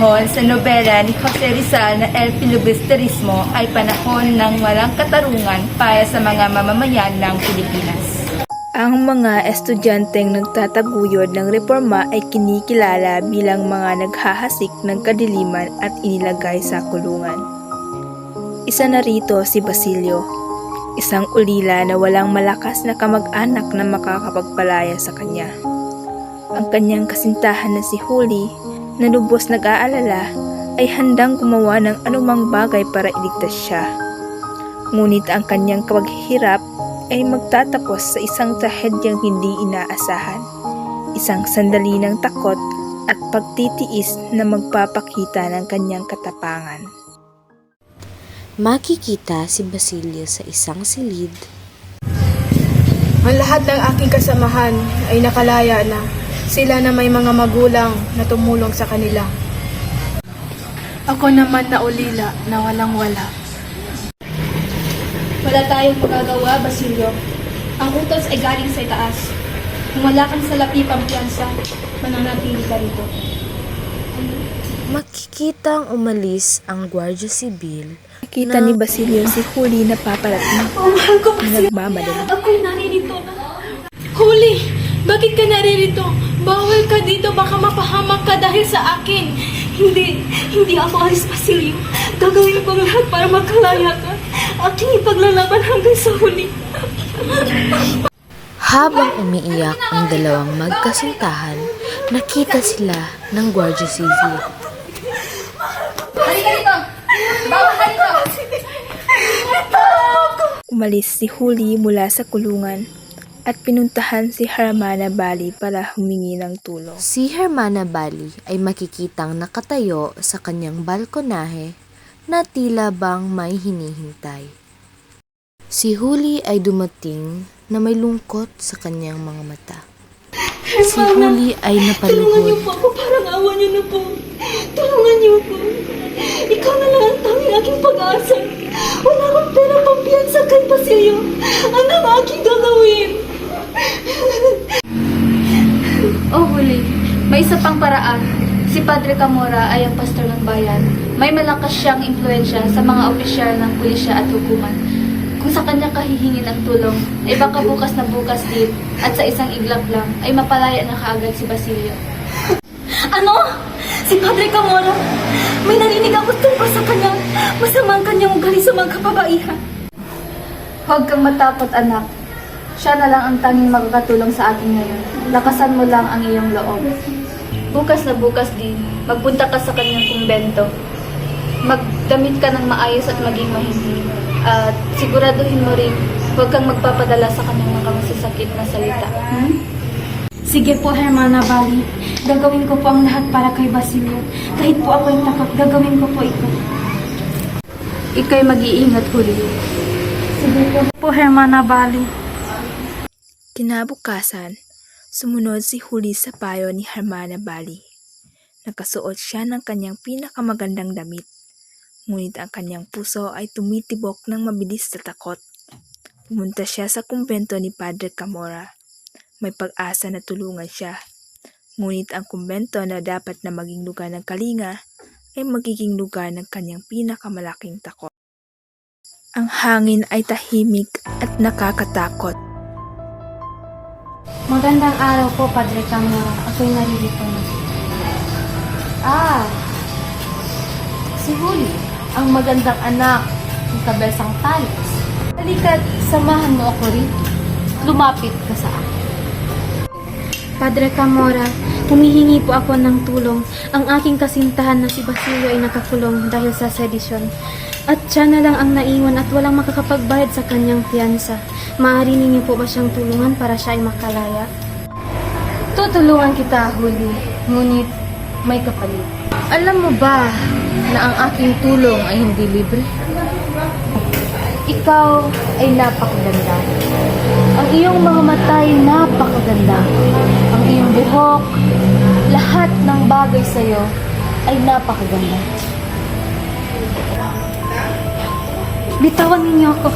panahon sa nobela ni Jose Rizal na El Filibusterismo ay panahon ng walang katarungan para sa mga mamamayan ng Pilipinas. Ang mga estudyanteng nagtataguyod ng reforma ay kinikilala bilang mga naghahasik ng kadiliman at inilagay sa kulungan. Isa na rito si Basilio, isang ulila na walang malakas na kamag-anak na makakapagpalaya sa kanya. Ang kanyang kasintahan na si Huli, na lubos nag-aalala, ay handang gumawa ng anumang bagay para iligtas siya. Ngunit ang kanyang paghihirap ay magtatapos sa isang trahedyang hindi inaasahan, isang sandali ng takot at pagtitiis na magpapakita ng kanyang katapangan. Makikita si Basilio sa isang silid. Ang lahat ng aking kasamahan ay nakalaya na. Sila na may mga magulang na tumulong sa kanila. Ako naman na ulila na walang-wala. Wala tayong magagawa, Basilio. Ang utos ay galing sa itaas. Kung wala kang salapi pampiyansa, mananatili ka rito. Makikitang umalis ang Guardia Sibil. Nakita ni Basilio si Huli na paparating Mahal ko, na nagmamadali. ako'y naririto na. Huli! Bakit ka naririto? Bawal ka dito, baka mapahamak ka dahil sa akin. Hindi ako alis, Basilio. Gagawin ko ang lahat para makalaya ka. Aking ipaglalaban hanggang sa huli. Habang umiiyak ang dalawang magkasintahan, nakita sila ng Guardia Civil. Halika dito! Bawal ka dito! Umalis si Huli mula sa kulungan at pinuntahan si Hermana Bali para humingi ng tulong. Si Hermana Bali ay makikitang nakatayo sa kanyang balkonahe na tila bang may hinihintay. Si Huli ay dumating na may lungkot sa kanyang mga mata. Si Huli ay Tulungan niyo napaluhod. po ako, parang awa niyo na po. Tulungan niyo po. Ikaw na lang ang tanging aking pag-asa. Wala akong pera pampiyansa kay Basilio. Ano ang aking gagawin? Oh, Huli. May isa pang paraan. Si Padre Camora ay ang pastor ng bayan. May malakas siyang impluensya sa mga opisyal ng pulisya at hukuman. Kung sa kanya kahihingin ang tulong, ay baka bukas na bukas din at sa isang iglap lang ay mapalaya na kaagad si Basilio. Ano? Si Padre Camora? May narinig ako tungkol sa kanya. Masama ang kanyang ugali sa mga kababaihan. Huwag kang matakot, anak. Siya na lang ang tanging makakatulong sa akin ngayon. Lakasan mo lang ang iyong loob. Bukas na bukas din, magpunta ka sa kanyang kumbento. Magdamit ka ng maayos at maging mahimbing. At siguraduhin mo rin, huwag kang magpapadala sa kanyang mga masasakit na salita. Sige po, Hermana Bali. Gagawin ko po ang lahat para kay Basilio. Kahit po ako'y takot, gagawin ko po ito. Ika'y mag-iingat, Huli. Sige po, Hermana Bali. Kinabukasan, sumunod si Huli sa payo ni Hermana Bali. Nakasuot siya ng kanyang pinakamagandang damit. Ngunit ang kanyang puso ay tumitibok ng mabilis sa takot. Pumunta siya sa kumbento ni Padre Camora. May pag-asa na tulungan siya. Ngunit ang kumbento na dapat na maging lugar ng kalinga ay magiging lugar ng kanyang pinakamalaking takot. Ang hangin ay tahimik at nakakatakot. Magandang araw po, Padre Camora. Ako'y naririto na. Si Huli, ang magandang anak ng Kabesang Talos. Halika't samahan mo ako rito. Lumapit ka sa akin. Padre Camora, humihingi po ako ng tulong. Ang aking kasintahan na si Basilio ay nakakulong dahil sa sedisyon. At siya na lang ang naiwan at walang makakapagbayad sa kanyang piyansa. Maaari ninyo po ba siyang tulungan para siya ay makalaya? Tutulungan kita, Huli. Ngunit may kapalit. Alam mo ba na ang aking tulong ay hindi libre? Ikaw ay napakaganda. Ang iyong mga mata ay napakaganda. Ang iyong buhok, lahat ng bagay sa iyo ay napakaganda. Bitawan ninyo ako.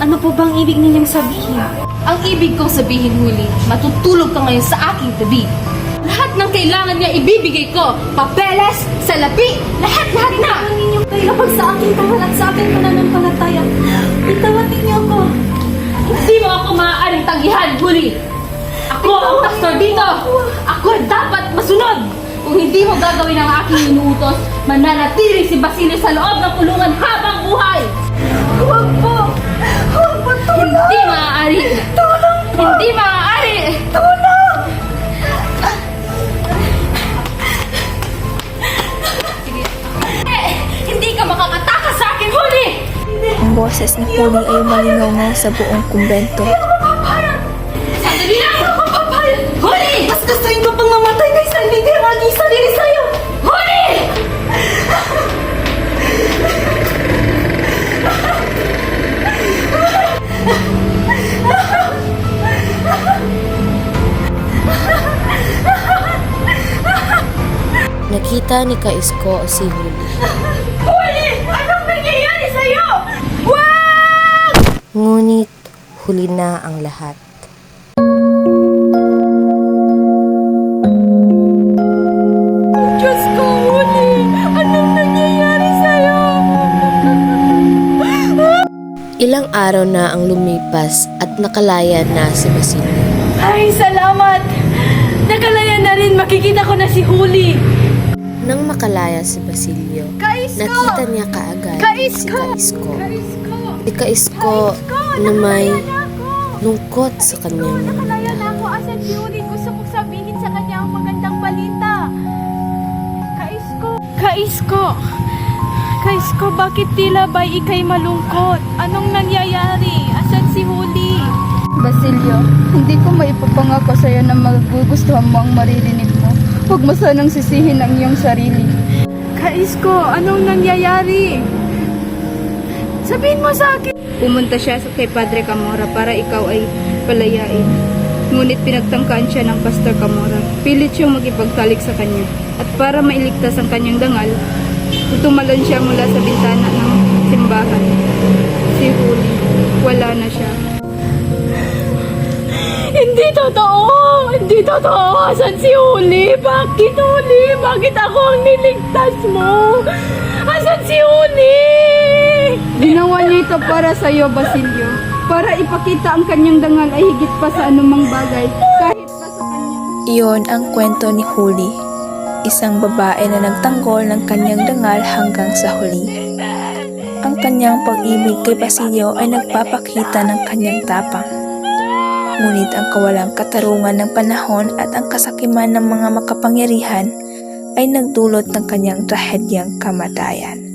Ano po bang ibig ninyong sabihin? Ang ibig kong sabihin, Huli, matutulog ka ngayon sa aking tabi. Lahat ng kailangan niya ibibigay ko. Papeles, salapi, lahat-lahat na! Bitawan ninyo kayo kapag sa aking tangal at sa aking pananampalataya. Bitawan ninyo ako. Hindi mo ako maaaring tanggihan, Huli! Ako ang pastor dito! Ako dapat masunod! Kung hindi mo gagawin ang aking inuutos, mananatili si Basilio sa loob ng kulungan habang buhay! Huwag po! Huwag po, tulong! Hindi maaari! Tulong po! Hindi maaari! Tulong! Hindi ka makakatakas sa akin, Huli! Ang boses ni Huli ay malingaw sa buong kumbento. Sandali lang! Huli! Mas gustuin ko pang mamatay kaysa ibigay ang aking sarili sa'yo! Huli! Nakita ni Kaisko si Huli. Huli! Anong nangyayari sa'yo? Ngunit huli na ang lahat. Diyos ko, Huli! Anong nangyayari sa'yo? Ilang araw na ang lumipas at nakalaya na si Basilio. Ay, salamat! Nakalaya na rin, makikita ko na si Huli. Nang makalaya si Basilio, nakita niya kaagad si Kaisko. Si Kaisko na may lungkot sa kanyang mga mata. Nakalaya na ako, asan si Huli? Gusto kong sabihin sa kanya ang magandang balita. Kaisko, bakit tila ba'y ikay malungkot? Anong nangyayari? Asan si Huli? Basilio, hindi ko maipapangako sa iyo na magugustuhan mo ang maririnig mo. Huwag mo sanang sisihin ang iyong sarili. Kaisko, anong nangyayari? Sabihin mo sa akin. Pumunta siya kay Padre Camora para ikaw ay palayain. Ngunit pinagtangkaan siya ng Pastor Camora. Pilit siyang magipagtalik sa kanya. At para mailigtas ang kanyang dangal, tutumalon siya mula sa bintana ng simbahan. Si Huli, wala na siya. Hindi totoo! Hindi totoo! Asan si Huli? Bakit Huli? Bakit ako ang niligtas mo? Asan si Huli? Ginawa niya ito para sa iyo, Basilio. Para ipakita ang kanyang dangal ay higit pa sa anumang bagay. Kahit pa sa kanyang... Iyon ang kwento ni Huli. Isang babae na nagtanggol ng kanyang dangal hanggang sa huli. Ang kanyang pag-ibig kay Basilio ay nagpapakita ng kanyang tapang. Ngunit ang kawalang katarungan ng panahon at ang kasakiman ng mga makapangyarihan ay nagdulot ng kanyang trahedyang kamatayan.